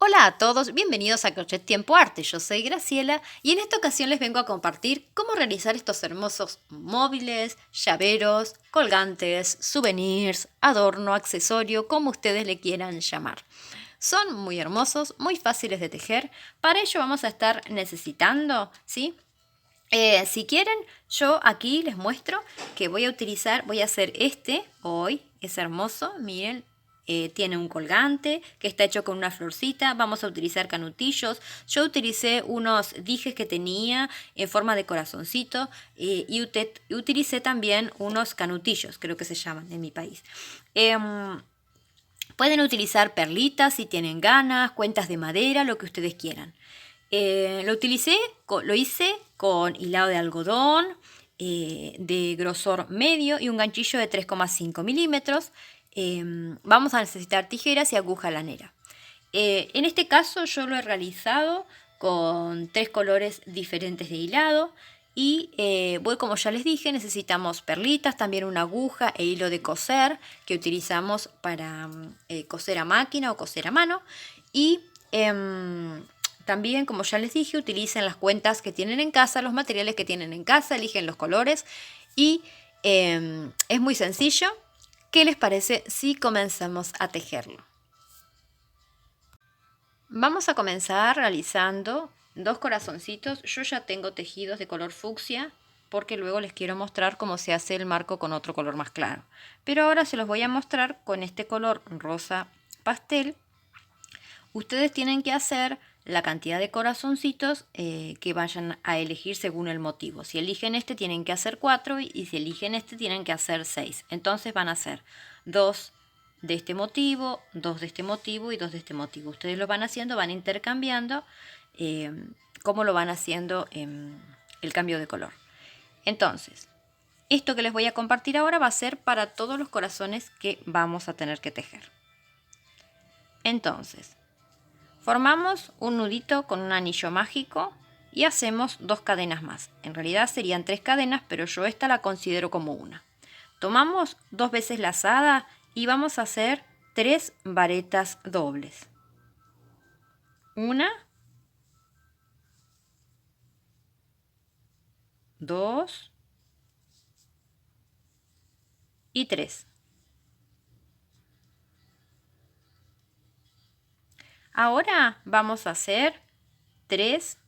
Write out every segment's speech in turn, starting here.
Hola a todos, bienvenidos a Crochet Tiempo Arte. Yo soy Graciela y en esta ocasión les vengo a compartir cómo realizar estos hermosos móviles, llaveros, colgantes, souvenirs, adorno, accesorio, como ustedes le quieran llamar. Son muy hermosos, muy fáciles de tejer. Para ello vamos a estar necesitando, ¿sí? Si quieren, yo aquí les muestro que voy a hacer este hoy. Es hermoso, miren. Tiene un colgante que está hecho con una florcita. Vamos a utilizar canutillos. Yo utilicé unos dijes que tenía en forma de corazoncito y utilicé también unos canutillos, creo que se llaman en mi país. Pueden utilizar perlitas si tienen ganas, cuentas de madera, lo que ustedes quieran. Lo hice con hilado de algodón de grosor medio y un ganchillo de 3,5 milímetros. Vamos a necesitar tijeras y aguja lanera. En este caso yo lo he realizado con 3 colores diferentes de hilado y como ya les dije, necesitamos perlitas, también una aguja e hilo de coser que utilizamos para coser a máquina o coser a mano y también, como ya les dije, utilicen las cuentas que tienen en casa, los materiales que tienen en casa, eligen los colores y es muy sencillo. ¿Qué les parece si comenzamos a tejerlo? Vamos a comenzar realizando 2 corazoncitos. Yo ya tengo tejidos de color fucsia porque luego les quiero mostrar cómo se hace el marco con otro color más claro. Pero ahora se los voy a mostrar con este color rosa pastel. Ustedes tienen que hacer la cantidad de corazoncitos que vayan a elegir según el motivo. Si eligen este tienen que hacer 4 y si eligen este tienen que hacer 6. Entonces van a hacer 2 de este motivo, 2 de este motivo y 2 de este motivo. Ustedes lo van haciendo, van intercambiando cómo lo van haciendo el cambio de color. Entonces, esto que les voy a compartir ahora va a ser para todos los corazones que vamos a tener que tejer. Entonces, formamos un nudito con un anillo mágico y hacemos 2 cadenas más. En realidad serían 3 cadenas, pero yo esta la considero como una. Tomamos 2 veces lazada y vamos a hacer 3 varetas dobles. 1, 2 y 3. Ahora vamos a hacer 3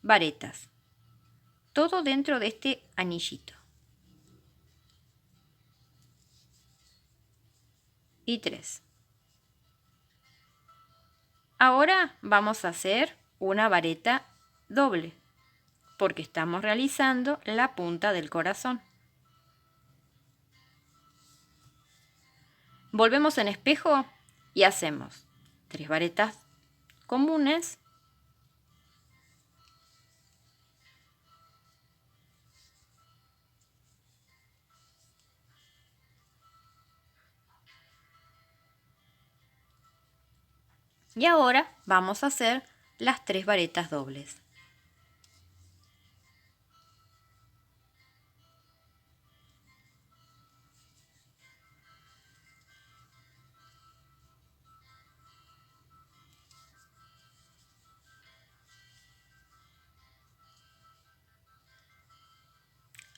varetas. Todo dentro de este anillito. Y 3. Ahora vamos a hacer una vareta doble, porque estamos realizando la punta del corazón. Volvemos en espejo y hacemos 3 varetas comunes, y ahora vamos a hacer las 3 varetas dobles.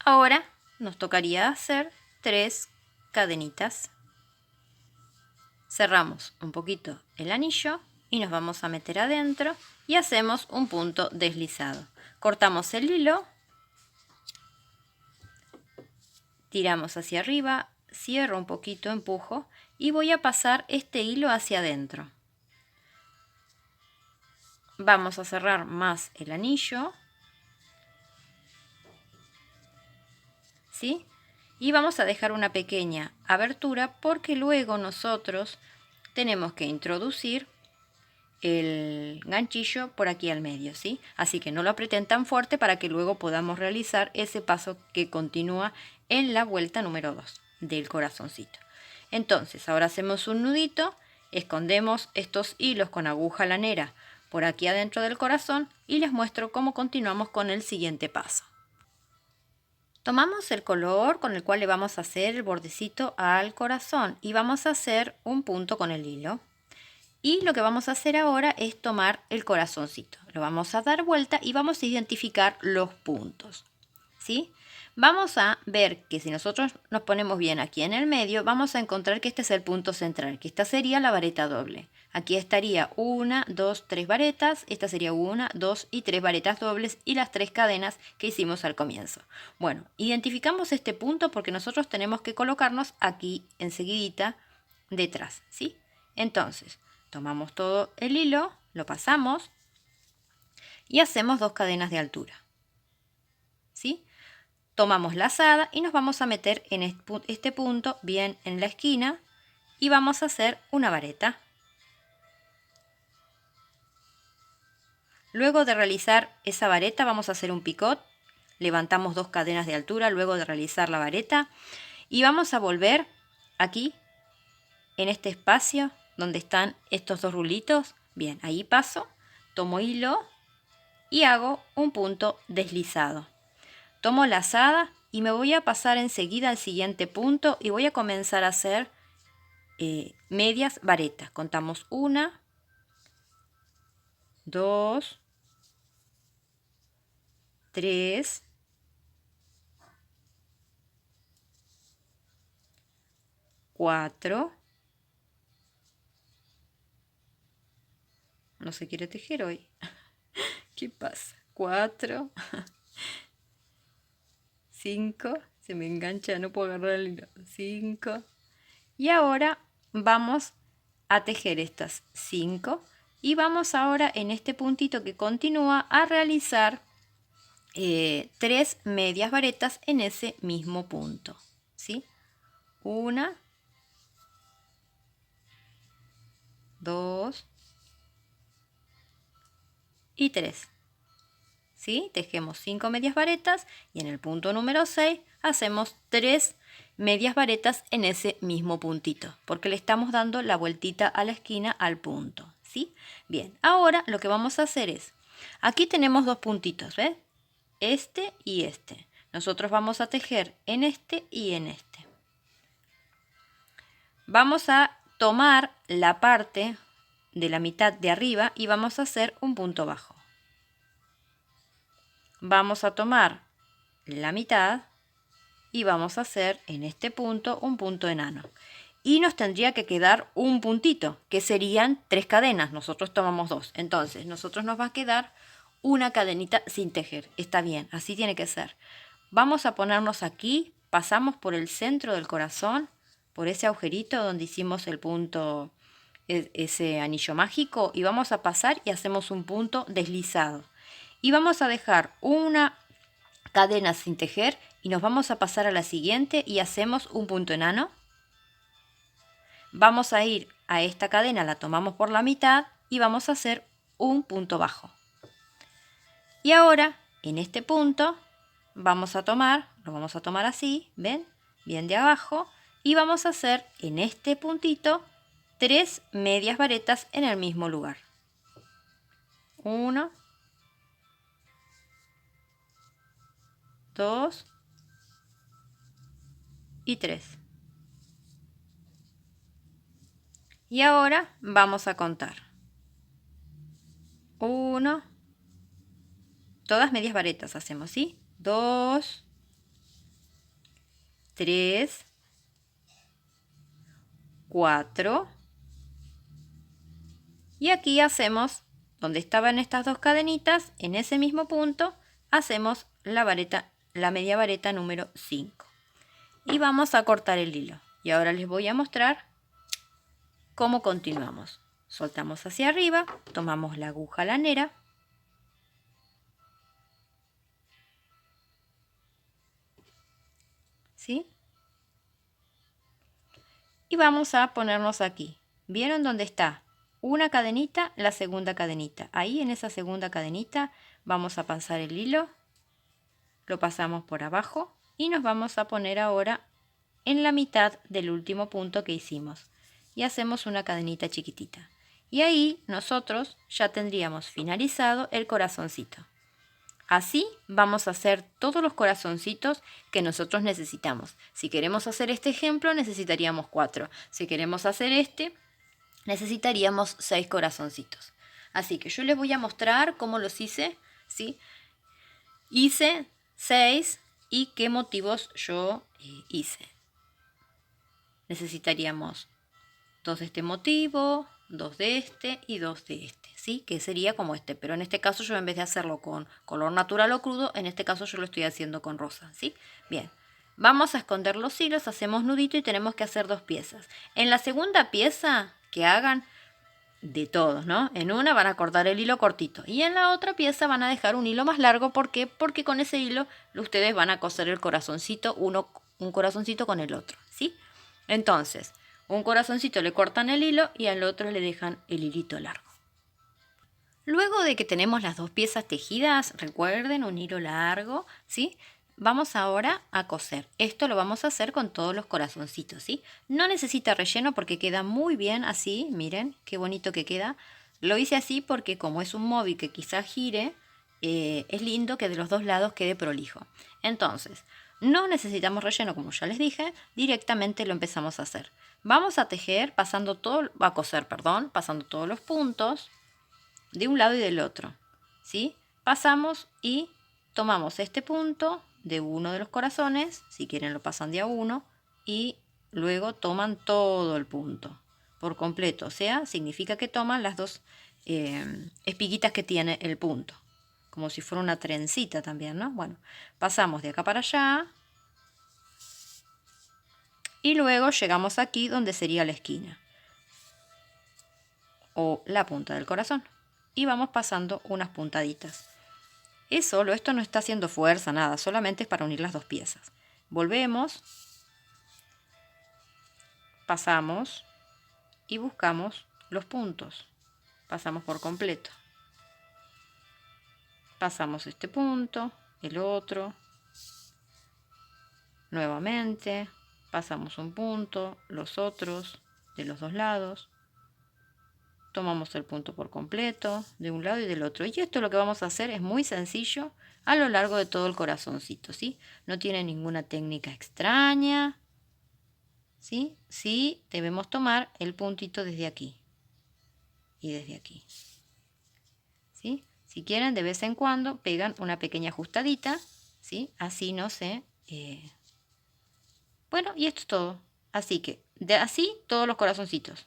Ahora nos tocaría hacer 3 cadenitas. Cerramos un poquito el anillo y nos vamos a meter adentro y hacemos un punto deslizado. Cortamos el hilo, tiramos hacia arriba, cierro un poquito, empujo y voy a pasar este hilo hacia adentro. Vamos a cerrar más el anillo, ¿sí? Y vamos a dejar una pequeña abertura porque luego nosotros tenemos que introducir el ganchillo por aquí al medio, ¿sí? Así que no lo aprieten tan fuerte para que luego podamos realizar ese paso que continúa en la vuelta número 2 del corazoncito. Entonces, ahora hacemos un nudito, escondemos estos hilos con aguja lanera por aquí adentro del corazón y les muestro cómo continuamos con el siguiente paso. Tomamos el color con el cual le vamos a hacer el bordecito al corazón y vamos a hacer un punto con el hilo. Y lo que vamos a hacer ahora es tomar el corazoncito. Lo vamos a dar vuelta y vamos a identificar los puntos, ¿sí? Vamos a ver que si nosotros nos ponemos bien aquí en el medio, vamos a encontrar que este es el punto central, que esta sería la vareta doble. Aquí estaría 1, 2, 3 varetas, esta sería 1, 2 y 3 varetas dobles y las 3 cadenas que hicimos al comienzo. Bueno, identificamos este punto porque nosotros tenemos que colocarnos aquí enseguidita detrás, ¿sí? Entonces, tomamos todo el hilo, lo pasamos y hacemos 2 cadenas de altura, ¿sí? Tomamos lazada y nos vamos a meter en este punto bien en la esquina y vamos a hacer una vareta. Luego de realizar esa vareta vamos a hacer un picot. Levantamos 2 cadenas de altura luego de realizar la vareta y vamos a volver aquí en este espacio donde están estos 2 rulitos. Bien, ahí paso, tomo hilo y hago un punto deslizado. Tomo lazada y me voy a pasar enseguida al siguiente punto y voy a comenzar a hacer medias varetas. Contamos 1, 2, 3, 4. No se quiere tejer hoy. ¿Qué pasa? 4, 5. Se me engancha, no puedo agarrar el hilo. 5. Y ahora vamos a tejer estas 5. Y vamos ahora en este puntito que continúa a realizar 3 medias varetas en ese mismo punto, ¿sí? 1, 2 y 3. ¿Sí? Tejemos 5 medias varetas y en el punto número 6 hacemos 3 medias varetas en ese mismo puntito, porque le estamos dando la vueltita a la esquina al punto, ¿sí? Bien, ahora lo que vamos a hacer es, aquí tenemos 2 puntitos, ¿ves? Este y este. Nosotros vamos a tejer en este y en este. Vamos a tomar la parte de la mitad de arriba y vamos a hacer un punto bajo. Vamos a tomar la mitad y vamos a hacer en este punto un punto enano. Y nos tendría que quedar un puntito, que serían 3 cadenas. Nosotros tomamos 2. Entonces, nosotros nos va a quedar una cadenita sin tejer. Está bien, así tiene que ser. Vamos a ponernos aquí, pasamos por el centro del corazón, por ese agujerito donde hicimos el punto, ese anillo mágico, y vamos a pasar y hacemos un punto deslizado. Y vamos a dejar una cadena sin tejer y nos vamos a pasar a la siguiente y hacemos un punto enano. Vamos a ir a esta cadena, la tomamos por la mitad y vamos a hacer un punto bajo. Y ahora en este punto vamos a tomar, lo vamos a tomar así, ¿ven? Bien de abajo, y vamos a hacer en este puntito 3 medias varetas en el mismo lugar. 1, 2 y 3. Y ahora vamos a contar. 1, todas medias varetas hacemos, ¿sí? 2, 3, 4. Y aquí hacemos, donde estaban estas 2 cadenitas, en ese mismo punto, hacemos la media vareta número 5. Y vamos a cortar el hilo. Y ahora les voy a mostrar cómo continuamos. Soltamos hacia arriba, tomamos la aguja lanera. ¿Sí? Y vamos a ponernos aquí. ¿Vieron dónde está? Una cadenita, la segunda cadenita. Ahí en esa segunda cadenita vamos a pasar el hilo. Lo pasamos por abajo y nos vamos a poner ahora en la mitad del último punto que hicimos. Y hacemos una cadenita chiquitita. Y ahí nosotros ya tendríamos finalizado el corazoncito. Así vamos a hacer todos los corazoncitos que nosotros necesitamos. Si queremos hacer este ejemplo necesitaríamos 4. Si queremos hacer este necesitaríamos 6 corazoncitos. Así que yo les voy a mostrar cómo los hice, ¿sí? Hice 6 y qué motivos yo hice. Necesitaríamos 2 de este motivo, 2 de este y 2 de este, ¿sí? Que sería como este, pero en este caso yo en vez de hacerlo con color natural o crudo, en este caso yo lo estoy haciendo con rosa, ¿sí? Bien, vamos a esconder los hilos, hacemos nudito y tenemos que hacer 2 piezas. En la segunda pieza que hagan, de todos, ¿no? En una van a cortar el hilo cortito y en la otra pieza van a dejar un hilo más largo. ¿Por qué? Porque con ese hilo ustedes van a coser el corazoncito, un corazoncito con el otro, ¿sí? Entonces, un corazoncito le cortan el hilo y al otro le dejan el hilito largo. Luego de que tenemos las 2 piezas tejidas, recuerden un hilo largo, ¿sí? Vamos ahora a coser. Esto lo vamos a hacer con todos los corazoncitos, ¿sí? No necesita relleno porque queda muy bien así. Miren qué bonito que queda. Lo hice así porque como es un móvil que quizás gire, es lindo que de los dos lados quede prolijo. Entonces, no necesitamos relleno, como ya les dije, directamente lo empezamos a hacer. Vamos a tejer pasando pasando todos los puntos de un lado y del otro, ¿sí? Pasamos y tomamos este punto de uno de los corazones, si quieren lo pasan de a uno, y luego toman todo el punto por completo, o sea, significa que toman las 2 espiguitas que tiene el punto, como si fuera una trencita también, ¿no? Bueno, pasamos de acá para allá y luego llegamos aquí donde sería la esquina o la punta del corazón y vamos pasando unas puntaditas. Es solo, esto no está haciendo fuerza, nada, solamente es para unir las 2 piezas. Volvemos, pasamos y buscamos los puntos. Pasamos por completo. Pasamos este punto, el otro, nuevamente, pasamos un punto, los otros de los 2 lados. Tomamos el punto por completo, de un lado y del otro. Y esto lo que vamos a hacer es muy sencillo a lo largo de todo el corazoncito, ¿sí? No tiene ninguna técnica extraña, ¿sí? Sí, debemos tomar el puntito desde aquí y desde aquí, ¿sí? Si quieren, de vez en cuando pegan una pequeña ajustadita, ¿sí? Así no se... Bueno, y esto es todo. Así que, así todos los corazoncitos.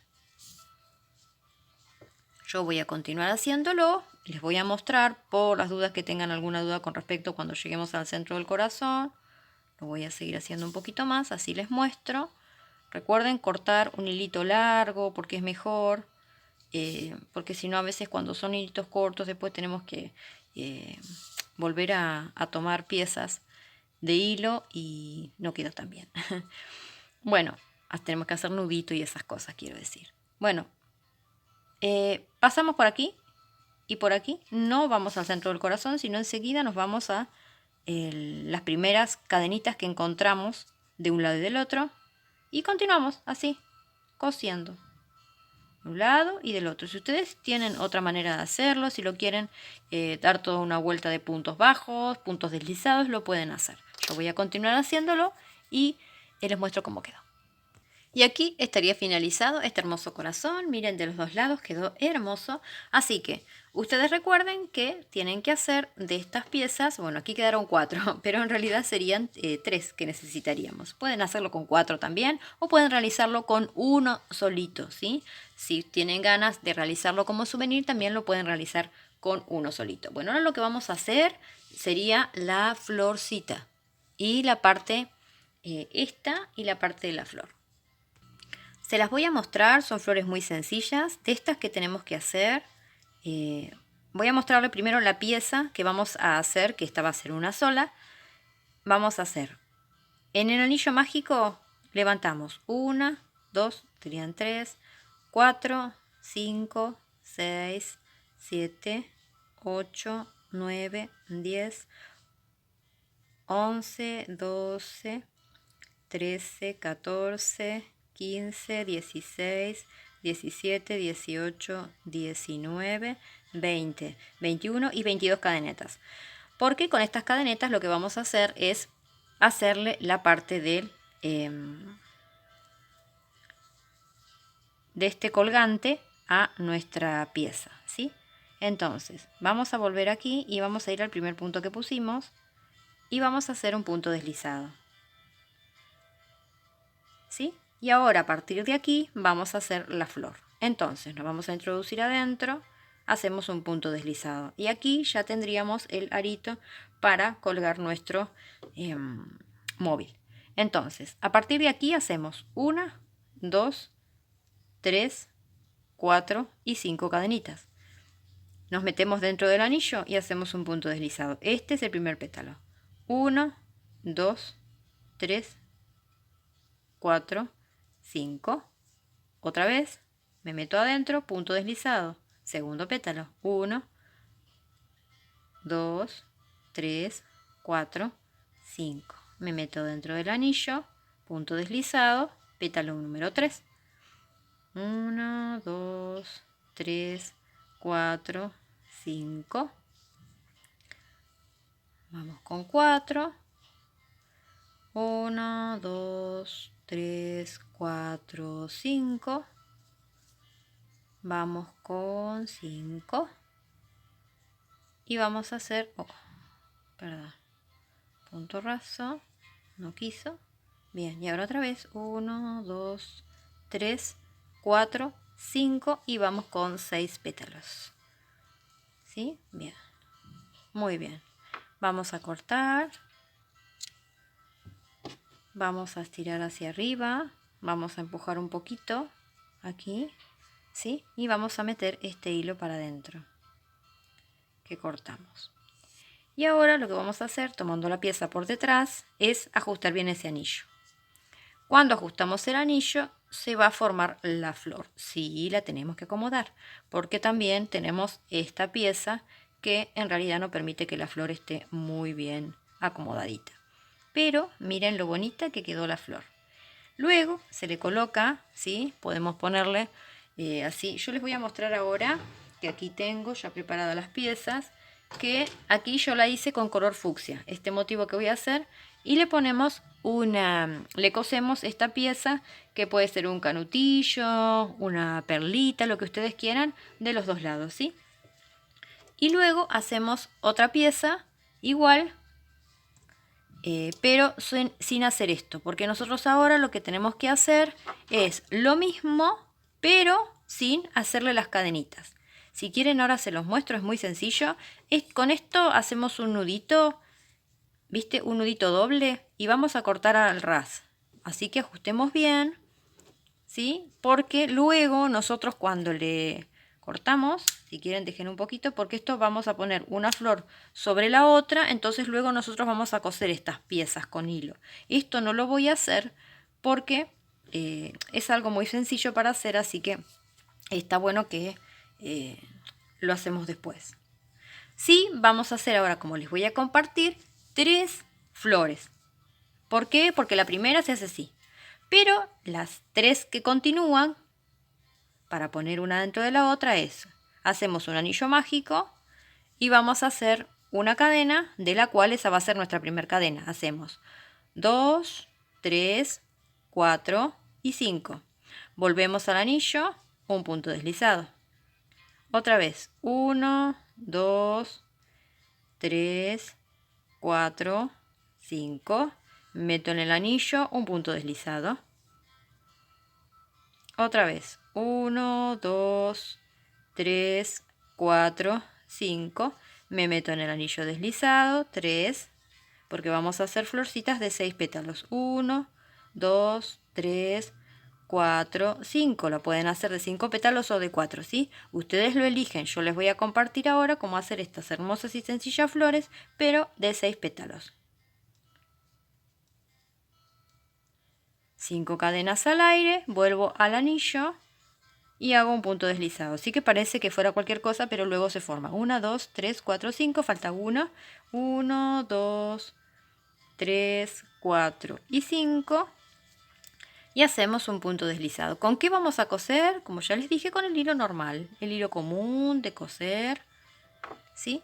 Yo voy a continuar haciéndolo, les voy a mostrar por las dudas que tengan alguna duda con respecto cuando lleguemos al centro del corazón. Lo voy a seguir haciendo un poquito más, así les muestro. Recuerden cortar un hilito largo porque es mejor, porque si no a veces cuando son hilitos cortos después tenemos que volver a tomar piezas de hilo y no queda tan bien. Bueno, tenemos que hacer nudito y esas cosas, quiero decir. Bueno, pasamos por aquí y por aquí. No vamos al centro del corazón, sino enseguida nos vamos a las primeras cadenitas que encontramos de un lado y del otro. Y continuamos así, cosiendo. De un lado y del otro. Si ustedes tienen otra manera de hacerlo, si lo quieren dar toda una vuelta de puntos bajos, puntos deslizados, lo pueden hacer. Yo voy a continuar haciéndolo y les muestro cómo quedó. Y aquí estaría finalizado este hermoso corazón. Miren, de los 2 lados quedó hermoso. Así que ustedes recuerden que tienen que hacer de estas piezas, bueno, aquí quedaron 4, pero en realidad serían 3 que necesitaríamos. Pueden hacerlo con 4 también o pueden realizarlo con uno solito, ¿sí? Si tienen ganas de realizarlo como souvenir, también lo pueden realizar con uno solito. Bueno, ahora lo que vamos a hacer sería la florcita y la parte, esta y la parte de la flor. Se las voy a mostrar, son flores muy sencillas, de estas que tenemos que hacer. Voy a mostrarle primero la pieza que vamos a hacer, que esta va a ser una sola. Vamos a hacer, en el anillo mágico levantamos 1, 2, serían 3, 4, 5, 6, 7, 8, 9, 10, 11, 12, 13, 14, 15, 16, 17, 18, 19, 20, 21 y 22 cadenetas. Porque con estas cadenetas lo que vamos a hacer es hacerle la parte de este colgante a nuestra pieza, ¿sí? Entonces, vamos a volver aquí y vamos a ir al primer punto que pusimos y vamos a hacer un punto deslizado, ¿sí? Y ahora a partir de aquí vamos a hacer la flor. Entonces, nos vamos a introducir adentro, hacemos un punto deslizado y aquí ya tendríamos el arito para colgar nuestro móvil. Entonces, a partir de aquí hacemos 1, 2, 3, 4 y 5 cadenitas. Nos metemos dentro del anillo y hacemos un punto deslizado. Este es el primer pétalo. 1, 2, 3, 4, 5. Otra vez, me meto adentro, punto deslizado. Segundo pétalo. 1, 2, 3, 4, 5. Me meto dentro del anillo, punto deslizado, pétalo número 3. 1, 2, 3, 4, 5. Vamos con 4. 1, 2, 3, 4, 5. Vamos con 5. Y vamos a hacer, perdón, punto raso, no quiso. Bien, y ahora otra vez, 1, 2, 3, 4, 5 y vamos con 6 pétalos. ¿Sí? Bien, muy bien. Vamos a cortar. Vamos a estirar hacia arriba. Vamos a empujar un poquito aquí, ¿sí? Y vamos a meter este hilo para adentro que cortamos. Y ahora lo que vamos a hacer, tomando la pieza por detrás, es ajustar bien ese anillo. Cuando ajustamos el anillo, se va a formar la flor. Sí, la tenemos que acomodar, porque también tenemos esta pieza que en realidad no permite que la flor esté muy bien acomodadita. Pero miren lo bonita que quedó la flor. Luego se le coloca, ¿sí? Podemos ponerle así. Yo les voy a mostrar ahora que aquí tengo ya preparadas las piezas, que aquí yo la hice con color fucsia, este motivo que voy a hacer, y le ponemos le cosemos esta pieza que puede ser un canutillo, una perlita, lo que ustedes quieran, de los dos lados, ¿sí? Y luego hacemos otra pieza igual, pero sin hacer esto, porque nosotros ahora lo que tenemos que hacer es lo mismo, pero sin hacerle las cadenitas. Si quieren ahora se los muestro, es muy sencillo. Con esto hacemos un nudito, ¿viste? Un nudito doble y vamos a cortar al ras. Así que ajustemos bien, ¿sí? Porque luego nosotros cuando le cortamos, si quieren dejen un poquito, porque esto vamos a poner una flor sobre la otra, entonces luego nosotros vamos a coser estas piezas con hilo. Esto no lo voy a hacer porque es algo muy sencillo para hacer, así que está bueno que lo hacemos después. Sí, vamos a hacer ahora, como les voy a compartir, 3 flores. ¿Por qué? Porque la primera se hace así. Pero las 3 que continúan, para poner una dentro de la otra, hacemos un anillo mágico y vamos a hacer una cadena, de la cual esa va a ser nuestra primera cadena. Hacemos 2, 3, 4 y 5. Volvemos al anillo, un punto deslizado. Otra vez, 1, 2, 3, 4, 5. Meto en el anillo, un punto deslizado. Otra vez, 1, 2, 3, 4, 5. Me meto en el anillo deslizado, 3, porque vamos a hacer florcitas de 6 pétalos. 1, 2, 3, 4, 5. Lo pueden hacer de 5 pétalos o de 4, ¿sí? Ustedes lo eligen. Yo les voy a compartir ahora cómo hacer estas hermosas y sencillas flores, pero de 6 pétalos. 5 cadenas al aire, vuelvo al anillo y hago un punto deslizado. Sí que parece que fuera cualquier cosa, pero luego se forma 1, 2, 3, 4, 5, falta 1. 1, 2, 3, 4 y 5. Y hacemos un punto deslizado. ¿Con qué vamos a coser? Como ya les dije, con el hilo normal, el hilo común de coser, ¿sí?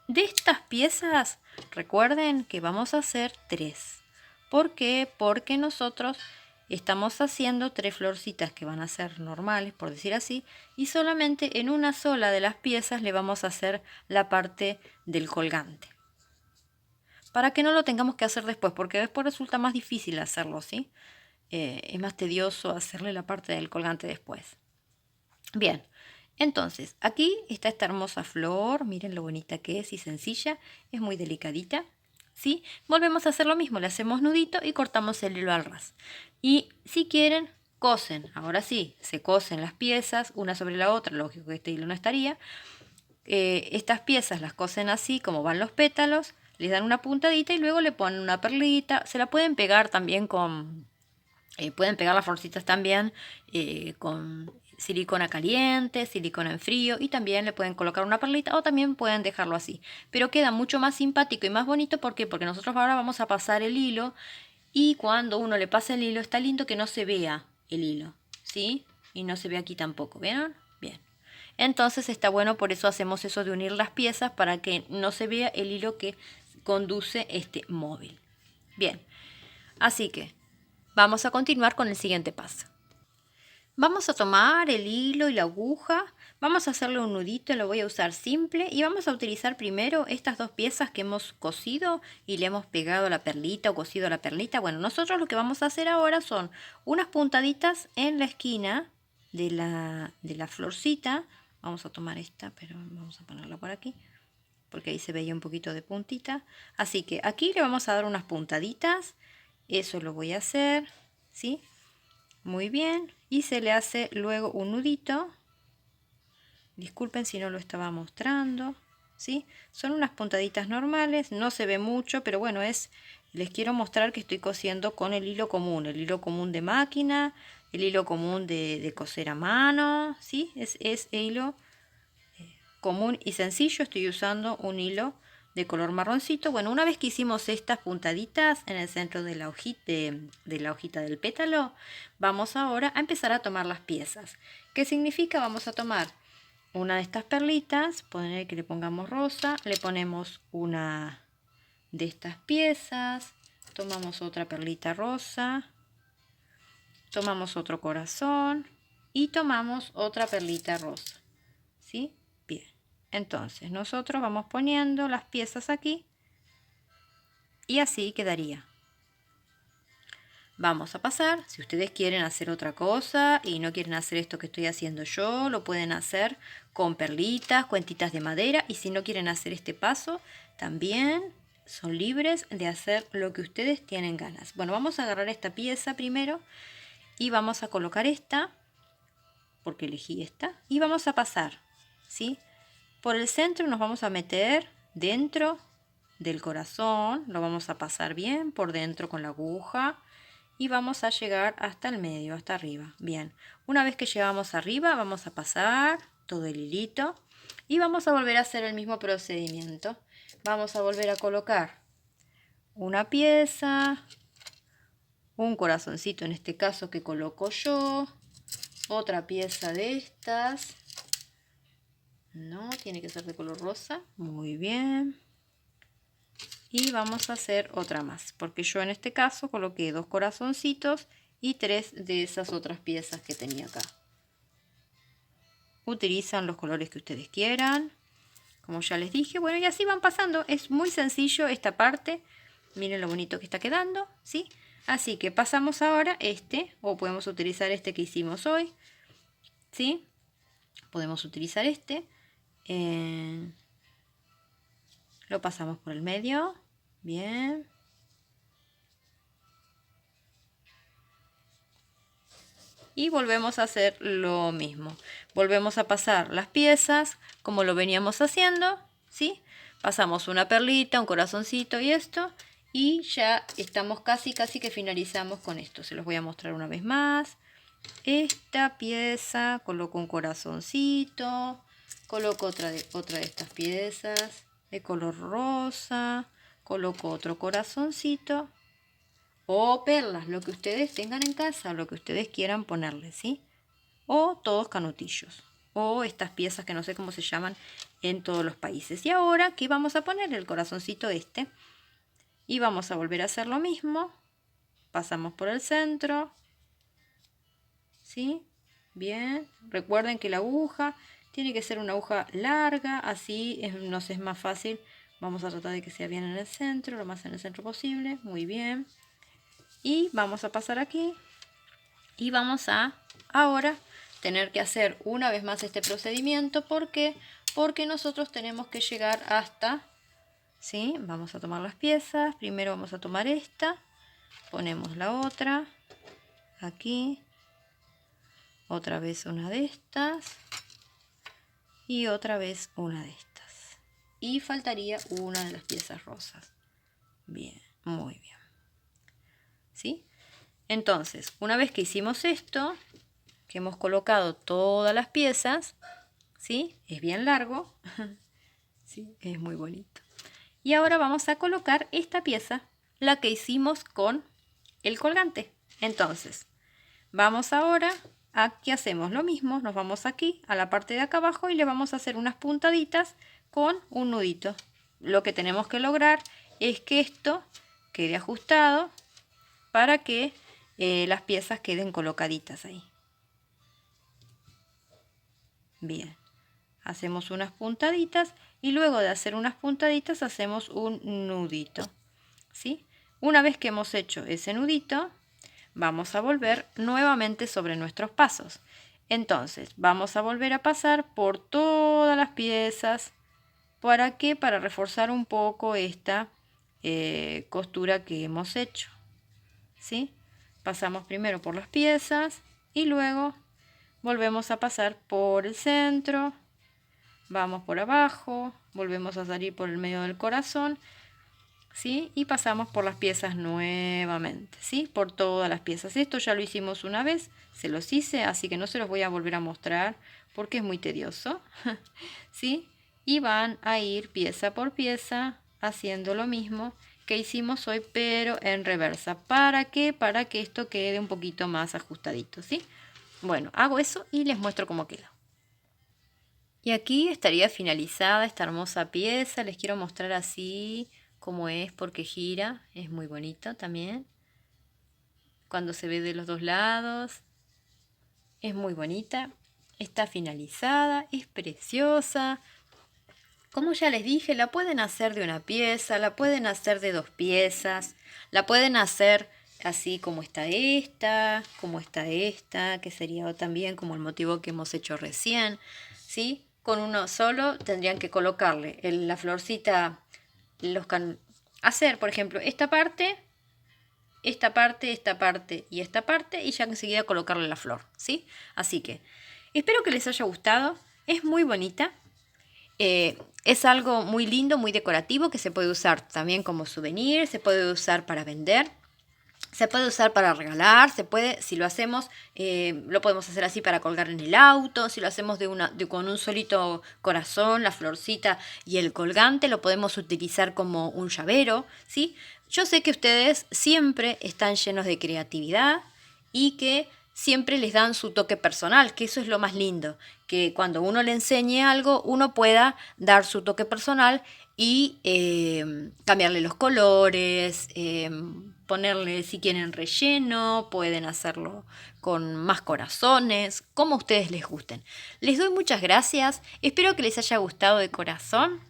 De estas piezas, recuerden que vamos a hacer 3. ¿Por qué? Porque nosotros estamos haciendo 3 florcitas que van a ser normales, por decir así, y solamente en una sola de las piezas le vamos a hacer la parte del colgante. Para que no lo tengamos que hacer después, porque después resulta más difícil hacerlo, ¿sí? Es más tedioso hacerle la parte del colgante después. Bien, entonces aquí está esta hermosa flor, miren lo bonita que es y sencilla, es muy delicadita, ¿sí? Volvemos a hacer lo mismo, le hacemos nudito y cortamos el hilo al ras. Y si quieren, cosen, ahora sí, se cosen las piezas una sobre la otra, lógico que este hilo no estaría. Estas piezas las cosen así como van los pétalos, les dan una puntadita y luego le ponen una perlita, se la pueden pegar también con... pueden pegar las florcitas también con silicona caliente, silicona en frío y también le pueden colocar una perlita o también pueden dejarlo así. Pero queda mucho más simpático y más bonito. ¿Por qué? Porque nosotros ahora vamos a pasar el hilo y cuando uno le pasa el hilo está lindo que no se vea el hilo, ¿sí? Y no se ve aquí tampoco, ¿vieron? Bien. Entonces está bueno, por eso hacemos eso de unir las piezas para que no se vea el hilo que conduce este móvil. Bien, así que vamos a continuar con el siguiente paso. Vamos a tomar el hilo y la aguja, vamos a hacerle un nudito, lo voy a usar simple y vamos a utilizar primero estas dos piezas que hemos cosido y le hemos pegado la perlita o cosido la perlita. Bueno, nosotros lo que vamos a hacer ahora son unas puntaditas en la esquina de la florcita. Vamos a tomar esta, pero vamos a ponerla por aquí porque ahí se veía un poquito de puntita. Así que aquí le vamos a dar unas puntaditas, eso lo voy a hacer, ¿sí? Muy bien, y se le hace luego un nudito. Disculpen si no lo estaba mostrando, ¿sí? Son unas puntaditas normales, no se ve mucho, pero bueno, les quiero mostrar que estoy cosiendo con el hilo común de máquina, el hilo común de coser a mano, ¿sí? Es hilo común y sencillo. Estoy usando un hilo de color marroncito. Bueno, una vez que hicimos estas puntaditas en el centro de la hojita del pétalo, vamos ahora a empezar a tomar las piezas. ¿Qué significa? Vamos a tomar una de estas perlitas, poner que le pongamos rosa, le ponemos una de estas piezas, tomamos otra perlita rosa, tomamos otro corazón y tomamos otra perlita rosa, ¿sí? Bien. Entonces nosotros vamos poniendo las piezas aquí y así quedaría. Vamos a pasar, si ustedes quieren hacer otra cosa y no quieren hacer esto que estoy haciendo yo, lo pueden hacer con perlitas, cuentitas de madera, y si no quieren hacer este paso, también son libres de hacer lo que ustedes tienen ganas. Bueno, vamos a agarrar esta pieza primero y vamos a colocar esta, porque elegí esta, y vamos a pasar, ¿sí? Por el centro nos vamos a meter dentro del corazón, lo vamos a pasar bien por dentro con la aguja y vamos a llegar hasta el medio, hasta arriba. Bien, una vez que llegamos arriba vamos a pasar todo el hilito y vamos a volver a hacer el mismo procedimiento. Vamos a volver a colocar una pieza, un corazoncito en este caso que coloco yo, otra pieza de estas. No, tiene que ser de color rosa. Muy bien. Y vamos a hacer otra más, porque yo en este caso coloqué 2 corazoncitos y 3 de esas otras piezas que tenía acá. Utilizan los colores que ustedes quieran, como ya les dije. Bueno, y así van pasando. Es muy sencillo esta parte. Miren lo bonito que está quedando, ¿sí? Así que pasamos ahora o podemos utilizar este que hicimos hoy, ¿sí? Podemos utilizar este. Lo pasamos por el medio, bien. Y volvemos a hacer lo mismo. Volvemos a pasar las piezas como lo veníamos haciendo, ¿sí? Pasamos una perlita, un corazoncito y esto. Y ya estamos casi que finalizamos con esto. Se los voy a mostrar una vez más. Esta pieza, coloco un corazoncito, coloco otra de estas piezas de color rosa, coloco otro corazoncito o perlas, lo que ustedes tengan en casa, lo que ustedes quieran ponerle, ¿sí? O todos canutillos, o estas piezas que no sé cómo se llaman en todos los países. Y ahora aquí vamos a poner el corazoncito y vamos a volver a hacer lo mismo. Pasamos por el centro, ¿sí? Bien, recuerden que la aguja tiene que ser una aguja larga, así nos es más fácil. Vamos a tratar de que sea bien en el centro, lo más en el centro posible, muy bien. Y vamos a pasar aquí y vamos a ahora tener que hacer una vez más este procedimiento. ¿Por qué? Porque nosotros tenemos que llegar hasta, ¿sí? Vamos a tomar las piezas, primero vamos a tomar esta, ponemos la otra aquí, otra vez una de estas y otra vez una de estas, y faltaría una de las piezas rosas. Bien, muy bien, ¿sí? Entonces, una vez que hicimos esto, que hemos colocado todas las piezas, ¿sí? Es bien largo, ¿sí? Es muy bonito. Y ahora vamos a colocar esta pieza, la que hicimos con el colgante. Entonces, vamos ahora, aquí hacemos lo mismo, nos vamos aquí a la parte de acá abajo y le vamos a hacer unas puntaditas con un nudito. Lo que tenemos que lograr es que esto quede ajustado para que las piezas queden colocaditas ahí. Bien, hacemos unas puntaditas y luego de hacer unas puntaditas hacemos un nudito, ¿sí? Una vez que hemos hecho ese nudito, vamos a volver nuevamente sobre nuestros pasos. Entonces, vamos a volver a pasar por todas las piezas. ¿Para qué? Para reforzar un poco esta costura que hemos hecho, ¿sí? Pasamos primero por las piezas y luego volvemos a pasar por el centro, vamos por abajo, volvemos a salir por el medio del corazón, ¿sí? Y pasamos por las piezas nuevamente, ¿sí? Por todas las piezas. Esto ya lo hicimos una vez, se los hice, así que no se los voy a volver a mostrar porque es muy tedioso, ¿sí? Y van a ir pieza por pieza haciendo lo mismo que hicimos hoy, pero en reversa. ¿Para qué? Para que esto quede un poquito más ajustadito, ¿sí? Bueno, hago eso y les muestro cómo queda. Y aquí estaría finalizada esta hermosa pieza. Les quiero mostrar así cómo es porque gira. Es muy bonito también. Cuando se ve de los dos lados. Es muy bonita. Está finalizada. Es preciosa. Como ya les dije, la pueden hacer de una pieza, la pueden hacer de dos piezas, la pueden hacer así como está esta, que sería también como el motivo que hemos hecho recién, ¿sí? Con uno solo tendrían que colocarle la florcita, hacer, por ejemplo, esta parte y esta parte, y ya enseguida colocarle la flor, ¿sí? Así que espero que les haya gustado, es muy bonita. Es algo muy lindo, muy decorativo, que se puede usar también como souvenir, se puede usar para vender, se puede usar para regalar, se puede, si lo hacemos, lo podemos hacer así para colgar en el auto, si lo hacemos con un solito corazón, la florcita y el colgante, lo podemos utilizar como un llavero, ¿sí? Yo sé que ustedes siempre están llenos de creatividad y que siempre les dan su toque personal, que eso es lo más lindo, que cuando uno le enseñe algo, uno pueda dar su toque personal y cambiarle los colores, ponerle si quieren relleno, pueden hacerlo con más corazones, como a ustedes les gusten. Les doy muchas gracias, espero que les haya gustado de corazón.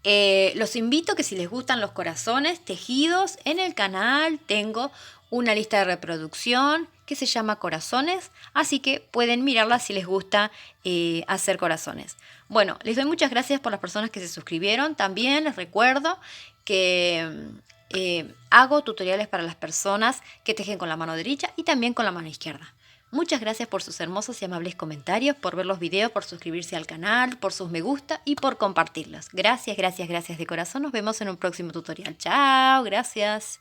Los invito que si les gustan los corazones tejidos, en el canal tengo una lista de reproducción que se llama Corazones, así que pueden mirarla si les gusta hacer corazones. Bueno, les doy muchas gracias por las personas que se suscribieron. También les recuerdo que hago tutoriales para las personas que tejen con la mano derecha y también con la mano izquierda. Muchas gracias por sus hermosos y amables comentarios, por ver los videos, por suscribirse al canal, por sus me gusta y por compartirlos. Gracias, gracias, gracias de corazón. Nos vemos en un próximo tutorial. Chao, gracias.